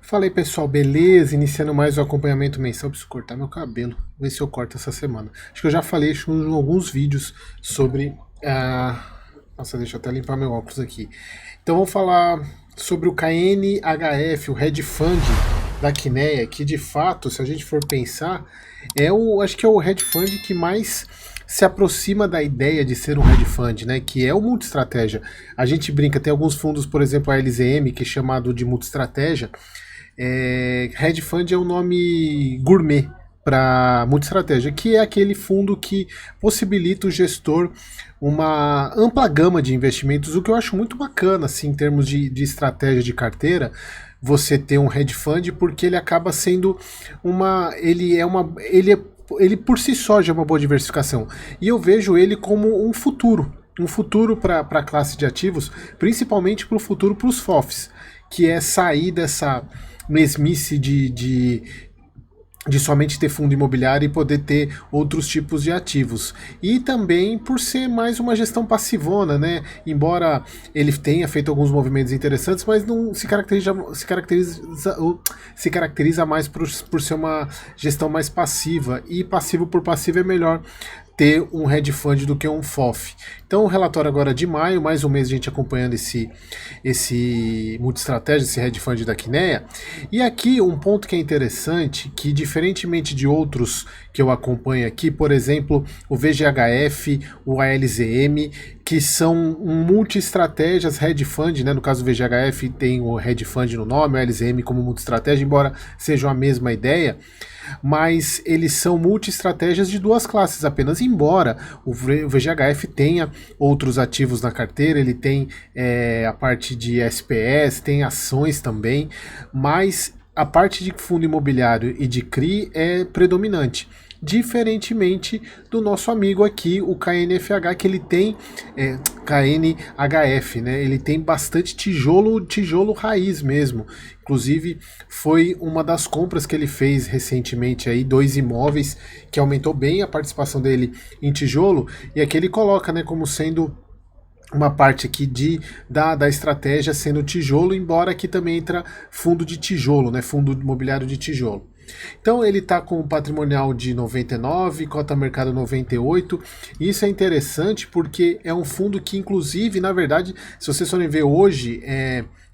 Fala aí pessoal, beleza? Iniciando mais o acompanhamento mensal. Preciso cortar meu cabelo, ver se eu corto essa semana. Acho que eu já falei em alguns vídeos sobre. Nossa, deixa eu até limpar meu óculos aqui. Então vamos falar sobre o KNHF, o Hedge Fund da Kinea, que de fato, se a gente for pensar, acho que é o hedge fund que mais se aproxima da ideia de ser um hedge fund, né? Que é o multi-estratégia. A gente brinca, tem alguns fundos, por exemplo, a LZM, que é chamado de multi-estratégia. Hedge Fund é um nome gourmet para multi-estratégia, que é aquele fundo que possibilita o gestor uma ampla gama de investimentos, o que eu acho muito bacana, assim, em termos de estratégia de carteira, você ter um hedge fund, porque ele acaba sendo ele por si só já é uma boa diversificação. E eu vejo ele como um futuro para a classe de ativos, principalmente para o futuro para os FOFs, que é sair dessa mesmice de somente ter fundo imobiliário e poder ter outros tipos de ativos. E também por ser mais uma gestão passivona, né? Embora ele tenha feito alguns movimentos interessantes, mas não se caracteriza mais por ser uma gestão mais passiva. E passivo por passivo é melhor ter um hedge fund do que um FOF. Então o relatório agora de maio, mais um mês a gente acompanhando esse multi-estratégia, esse hedge fund da Kinea. E aqui um ponto que é interessante, que diferentemente de outros que eu acompanho aqui, por exemplo, o VGHF, o ALZM, que são multi-estratégias hedge fund, né? No caso do VGHF tem o hedge fund no nome, o ALZM como multi-estratégia, embora sejam a mesma ideia, mas eles são multi-estratégias de duas classes apenas, embora o VGHF tenha outros ativos na carteira, ele tem a parte de SPS, tem ações também, mas a parte de fundo imobiliário e de CRI é predominante. Diferentemente do nosso amigo aqui, o KNFH, que ele tem KNHF, né? Ele tem bastante tijolo raiz mesmo. Inclusive, foi uma das compras que ele fez recentemente aí, 2 imóveis, que aumentou bem a participação dele em tijolo, e aqui ele coloca, né, como sendo uma parte aqui da estratégia sendo tijolo, embora aqui também entra fundo de tijolo, né, fundo imobiliário de tijolo. Então ele está com um patrimonial de 99, cota mercado 98. E isso é interessante porque é um fundo que, inclusive, na verdade, se vocês forem ver hoje,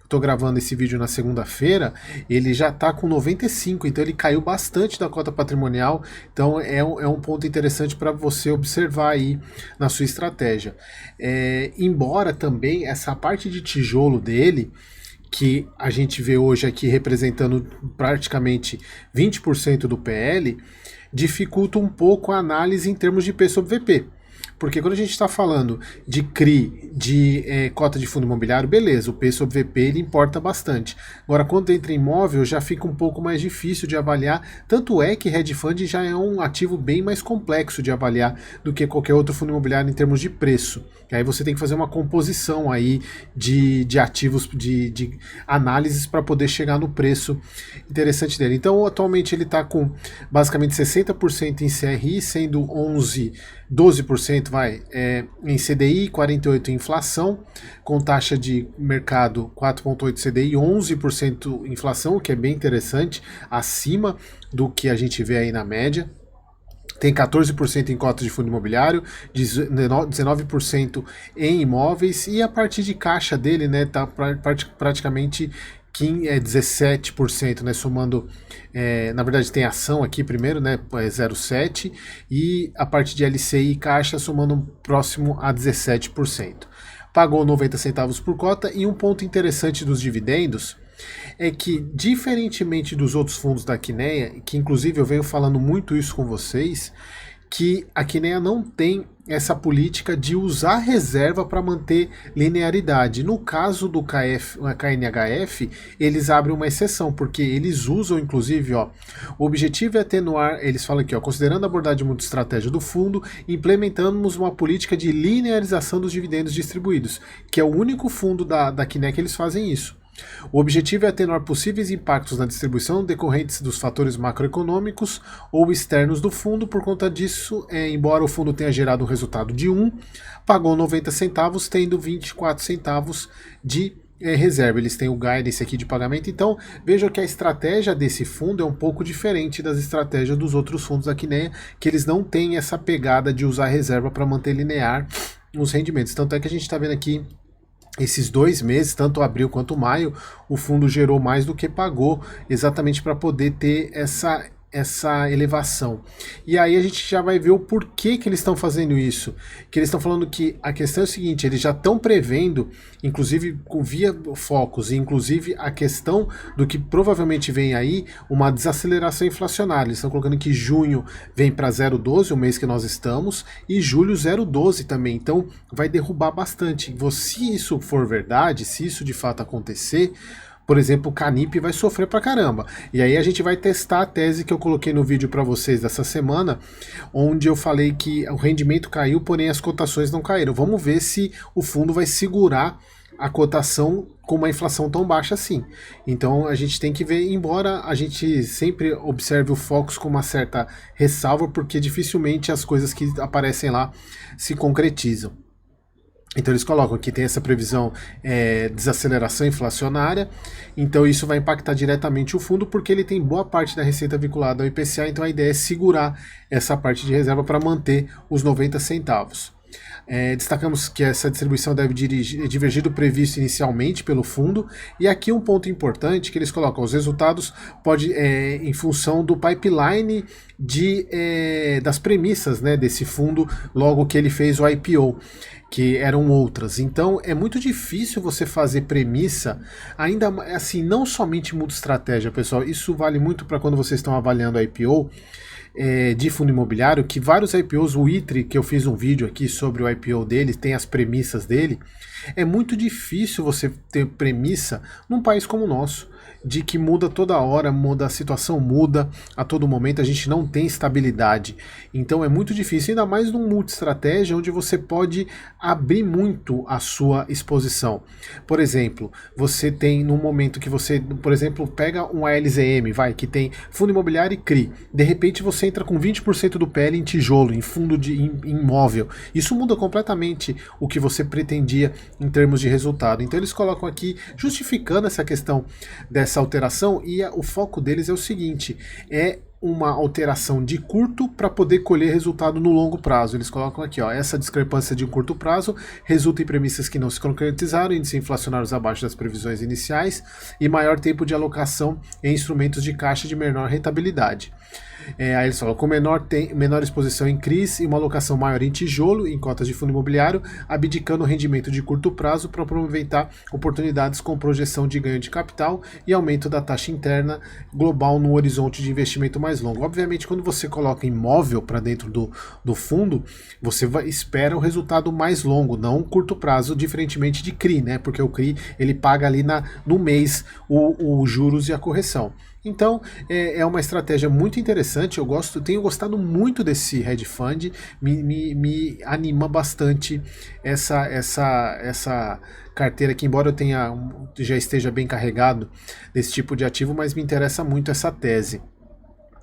estou gravando esse vídeo na segunda-feira, ele já está com 95, então ele caiu bastante da cota patrimonial, então é um ponto interessante para você observar aí na sua estratégia. Embora também essa parte de tijolo dele, que a gente vê hoje aqui representando praticamente 20% do PL, dificulta um pouco a análise em termos de P sobre VP. Porque quando a gente está falando de CRI, de cota de fundo imobiliário, beleza, o P sobre VP ele importa bastante. Agora, quando entra em imóvel, já fica um pouco mais difícil de avaliar. Tanto é que hedge fund já é um ativo bem mais complexo de avaliar do que qualquer outro fundo imobiliário em termos de preço. E aí você tem que fazer uma composição aí de ativos, de análises para poder chegar no preço interessante dele. Então, atualmente ele está com basicamente 60% em CRI, sendo 12% em CDI, 48% em inflação, com taxa de mercado 4,8% CDI, 11% inflação, o que é bem interessante, acima do que a gente vê aí na média. Tem 14% em cotas de fundo imobiliário, 19% em imóveis, e a parte de caixa dele, né, tá praticamente 17%, né, somando, na verdade tem ação aqui primeiro, né, 0,7%, e a parte de LCI e caixa somando próximo a 17%. Pagou 90 centavos por cota, e um ponto interessante dos dividendos é que, diferentemente dos outros fundos da Kinea, que inclusive eu venho falando muito isso com vocês, que a Kinea não tem essa política de usar reserva para manter linearidade. No caso do KNHF, eles abrem uma exceção, porque eles usam, inclusive, o objetivo é atenuar, eles falam aqui, considerando a abordagem de estratégia do fundo, implementamos uma política de linearização dos dividendos distribuídos, que é o único fundo da Kinea que eles fazem isso. O objetivo é atenuar possíveis impactos na distribuição decorrentes dos fatores macroeconômicos ou externos do fundo. Por conta disso, embora o fundo tenha gerado um resultado de 1, pagou 90 centavos, tendo 24 centavos de reserva, eles têm o guidance aqui de pagamento, então vejam que a estratégia desse fundo é um pouco diferente das estratégias dos outros fundos da Kinea, que eles não têm essa pegada de usar reserva para manter linear os rendimentos. Tanto é que a gente está vendo aqui esses 2 meses, tanto abril quanto maio, o fundo gerou mais do que pagou, exatamente para poder ter essa elevação. E aí a gente já vai ver o porquê que eles estão fazendo isso. Que eles estão falando que a questão é o seguinte, eles já estão prevendo, inclusive via focos, e inclusive a questão do que provavelmente vem aí, uma desaceleração inflacionária. Eles estão colocando que junho vem para 0,12, o mês que nós estamos, e julho 0,12 também. Então vai derrubar bastante. Se isso for verdade, se isso de fato acontecer, por exemplo, o Canip vai sofrer pra caramba. E aí a gente vai testar a tese que eu coloquei no vídeo para vocês dessa semana, onde eu falei que o rendimento caiu, porém as cotações não caíram. Vamos ver se o fundo vai segurar a cotação com uma inflação tão baixa assim. Então a gente tem que ver, embora a gente sempre observe o Focus com uma certa ressalva, porque dificilmente as coisas que aparecem lá se concretizam. Então eles colocam que tem essa previsão desaceleração inflacionária, então isso vai impactar diretamente o fundo, porque ele tem boa parte da receita vinculada ao IPCA, então a ideia é segurar essa parte de reserva para manter os 90 centavos. Destacamos que essa distribuição deve divergir do previsto inicialmente pelo fundo, e aqui um ponto importante que eles colocam, os resultados em função do pipeline das premissas, né, desse fundo logo que ele fez o IPO, que eram outras. Então é muito difícil você fazer premissa, ainda assim, não somente muda estratégia, pessoal, isso vale muito para quando vocês estão avaliando a IPO, de fundo imobiliário, que vários IPOs, o ITRI, que eu fiz um vídeo aqui sobre o IPO dele, tem as premissas dele, é muito difícil você ter premissa num país como o nosso, de que muda toda hora, a situação muda a todo momento, a gente não tem estabilidade. Então é muito difícil, ainda mais num multi-estratégia, onde você pode abrir muito a sua exposição. Por exemplo, você tem num momento que você, por exemplo, pega um ALZM, que tem fundo imobiliário e CRI, de repente você entra com 20% do PL em tijolo, em fundo em imóvel. Isso muda completamente o que você pretendia em termos de resultado. Então eles colocam aqui, justificando essa questão dessa alteração, e o foco deles é o seguinte, é uma alteração de curto para poder colher resultado no longo prazo. Eles colocam aqui, essa discrepância de um curto prazo resulta em premissas que não se concretizaram, índices inflacionários abaixo das previsões iniciais e maior tempo de alocação em instrumentos de caixa de menor rentabilidade. Aí eles falam, com menor exposição em CRIs e uma alocação maior em tijolo, em cotas de fundo imobiliário, abdicando o rendimento de curto prazo para aproveitar oportunidades com projeção de ganho de capital e aumento da taxa interna global no horizonte de investimento mais longo. Obviamente, quando você coloca imóvel para dentro do fundo, você espera um resultado mais longo, não curto prazo, diferentemente de CRI, né? Porque o CRI ele paga ali no mês os juros e a correção. Então é uma estratégia muito interessante, tenho gostado muito desse hedge fund, me anima bastante essa carteira que, embora já esteja bem carregado desse tipo de ativo, mas me interessa muito essa tese.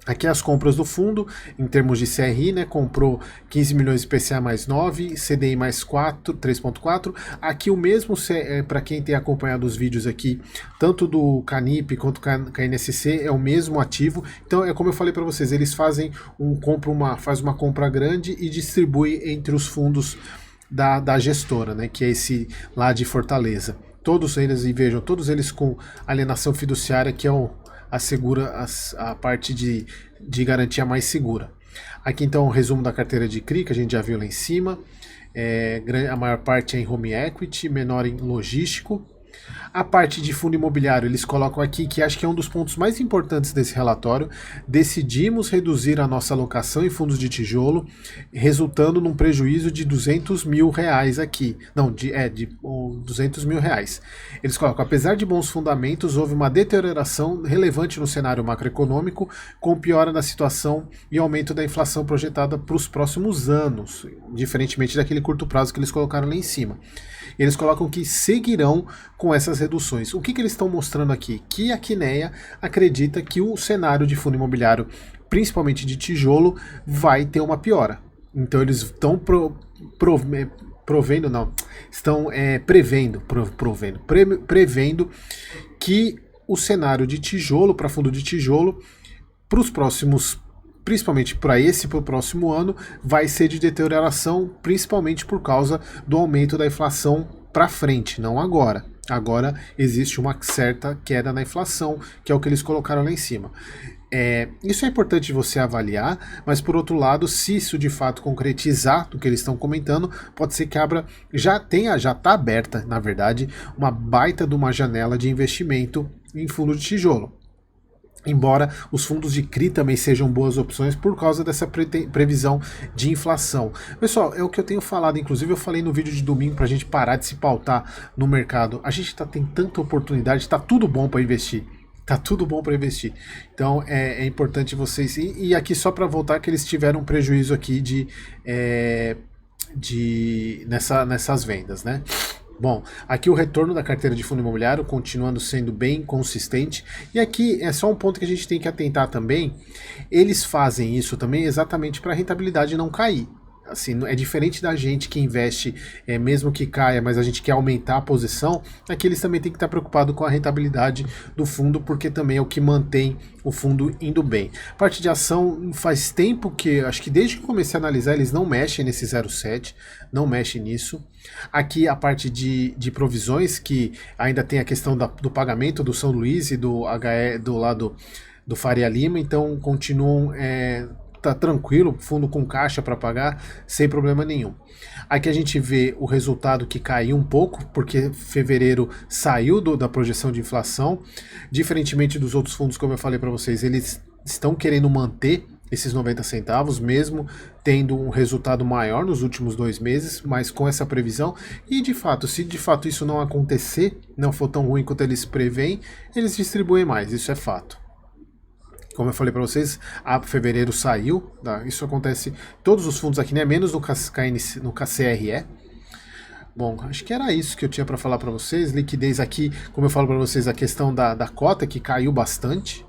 Aqui as compras do fundo, em termos de CRI, né, comprou 15 milhões de IPCA mais 9, CDI mais 4, 3.4. Aqui o mesmo, para quem tem acompanhado os vídeos aqui, tanto do Canip quanto do KNSC, é o mesmo ativo. Então é como eu falei para vocês, eles faz uma compra grande e distribui entre os fundos da gestora, né, que é esse lá de Fortaleza. Todos eles, e vejam, todos eles com alienação fiduciária, que é assegura a parte de garantia mais segura. Aqui então o resumo da carteira de CRI, que a gente já viu lá em cima. A maior parte é em home equity, menor em logístico. A parte de fundo imobiliário, eles colocam aqui, que acho que é um dos pontos mais importantes desse relatório, decidimos reduzir a nossa alocação em fundos de tijolo, resultando num prejuízo de 200 mil reais aqui. Não, de 200 mil reais. Eles colocam, apesar de bons fundamentos, houve uma deterioração relevante no cenário macroeconômico, com piora da situação e aumento da inflação projetada para os próximos anos, diferentemente daquele curto prazo que eles colocaram lá em cima. Eles colocam que seguirão com essas reduções. O que eles estão mostrando aqui? Que a Kinea acredita que o cenário de fundo imobiliário, principalmente de tijolo, vai ter uma piora. Então eles estão provendo, não, estão prevendo que o cenário de tijolo, para fundo de tijolo, para os próximos, principalmente para o próximo ano, vai ser de deterioração, principalmente por causa do aumento da inflação para frente, não agora. Agora existe uma certa queda na inflação, que é o que eles colocaram lá em cima. Isso é importante você avaliar, mas por outro lado, se isso de fato concretizar do que eles estão comentando, pode ser que já está aberta, na verdade, uma baita de uma janela de investimento em fundo de tijolo. Embora os fundos de CRI também sejam boas opções por causa dessa previsão de inflação. Pessoal, é o que eu tenho falado, inclusive eu falei no vídeo de domingo para a gente parar de se pautar no mercado. A gente tem tanta oportunidade, está tudo bom para investir. Tá tudo bom para investir. Então é importante vocês. E aqui só para voltar que eles tiveram um prejuízo aqui nessas vendas, né? Bom, aqui o retorno da carteira de fundo imobiliário continuando sendo bem consistente. E aqui é só um ponto que a gente tem que atentar também. Eles fazem isso também exatamente para a rentabilidade não cair. Assim, é diferente da gente que investe, mesmo que caia, mas a gente quer aumentar a posição, aqui eles também têm que estar preocupados com a rentabilidade do fundo, porque também é o que mantém o fundo indo bem. Parte de ação, faz tempo que, acho que desde que comecei a analisar, eles não mexem nesse 0,7, não mexem nisso. Aqui a parte de provisões, que ainda tem a questão do pagamento do São Luís e do HE do lado do Faria Lima, então continuam... tá tranquilo, fundo com caixa para pagar, sem problema nenhum. Aqui a gente vê o resultado que caiu um pouco, porque fevereiro saiu da projeção de inflação, diferentemente dos outros fundos, como eu falei para vocês, eles estão querendo manter esses 90 centavos, mesmo tendo um resultado maior nos últimos 2 meses, mas com essa previsão, e de fato, se de fato isso não acontecer, não for tão ruim quanto eles preveem, eles distribuem mais, isso é fato. Como eu falei para vocês, fevereiro saiu, tá? Isso acontece todos os fundos aqui, né? Menos no KCRE. Bom, acho que era isso que eu tinha para falar para vocês. Liquidez aqui, como eu falo para vocês, a questão da cota que caiu bastante.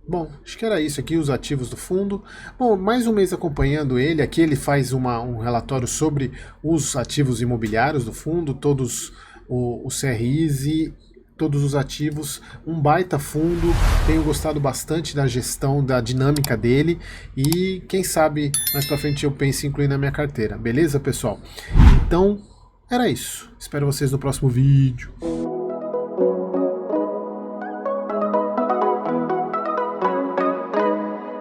Bom, acho que era isso aqui, os ativos do fundo. Bom, mais um mês acompanhando ele. Aqui ele faz um relatório sobre os ativos imobiliários do fundo, todos os CRIs e todos os ativos, um baita fundo, tenho gostado bastante da gestão, da dinâmica dele e quem sabe mais pra frente eu penso em incluir na minha carteira, beleza pessoal? Então, era isso, espero vocês no próximo vídeo.